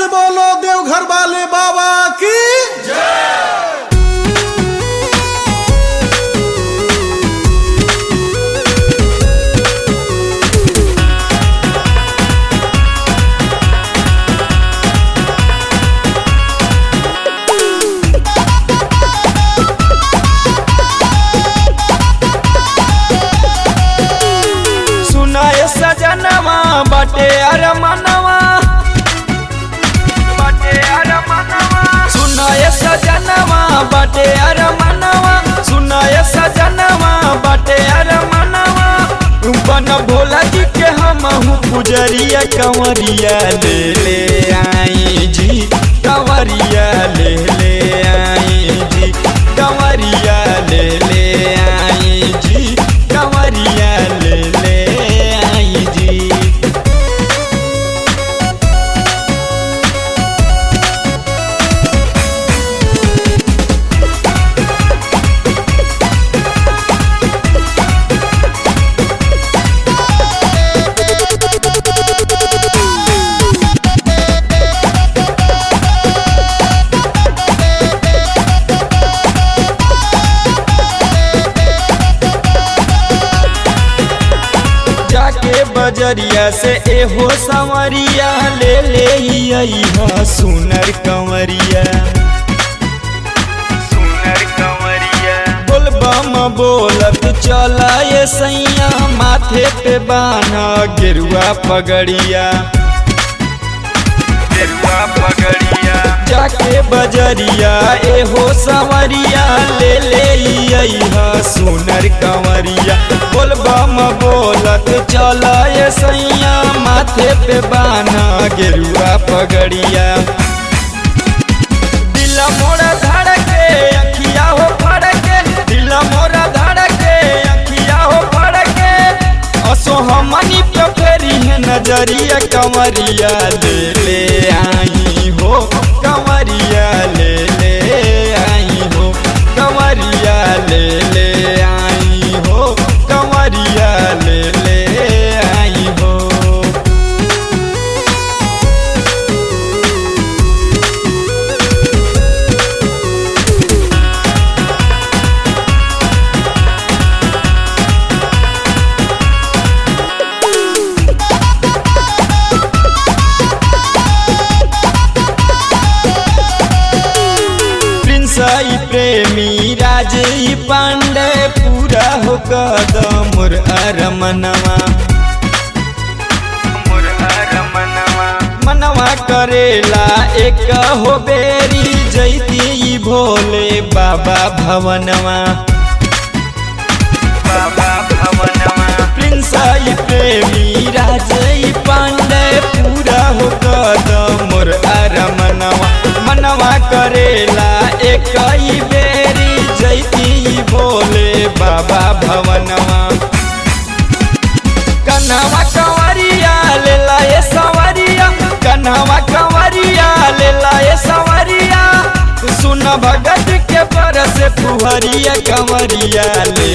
से बोलो देवघर वाले बाबा की जय। सजनवा बाटे अरमनवा सुनाए सजनवा बाटे अरमनवा सुनाए सजनवा बाटे अरमनवा बन भोला जी के हम पुजरिया कंवरिया ले आई जी कंवरिया ले आई जी कंवरिया ले आई जी कंवरिया ले आई जी। बजरिया से एहो संवरिया ले अइहा सुनर कंवरिया बोलबम बोलत चला ये सैया माथे पे बान्हा गेरुआ पगड़िया जाके बजरिया एहो संवरिया ले अइहा सुनर कंवरिया बोलबम बोलत चला ये सैया माथे पे बान्हा गेरुआ पगड़िया दिल मोरा धड़के अखिया हो फड़के दिल मोरा धड़के अखिया हो फड़के असो हमनी पे फेरी है नजरिया कंवरिया ले आई हो कंवरिया ले आई हो कंवरिया ले आई हो कंवरिया ले आई हो। प्रेमी राज पांडे पूरा हो कदम मोर अरमनवा मनवा करेला एक हो बेरी जैती भोले बाबा भवनवा प्रिंस प्रेमी राज पांडे पूरा हो कदम मोर अरमनवा मनवा करेला एक बेरी जैती भोले बाबा भवनवा कन्हवा कंवरिया ले लाए संवरिया कन्हवा कंवरिया ले लाए संवरिया सुन भगत के पर से फुहरिया कंवरिया ले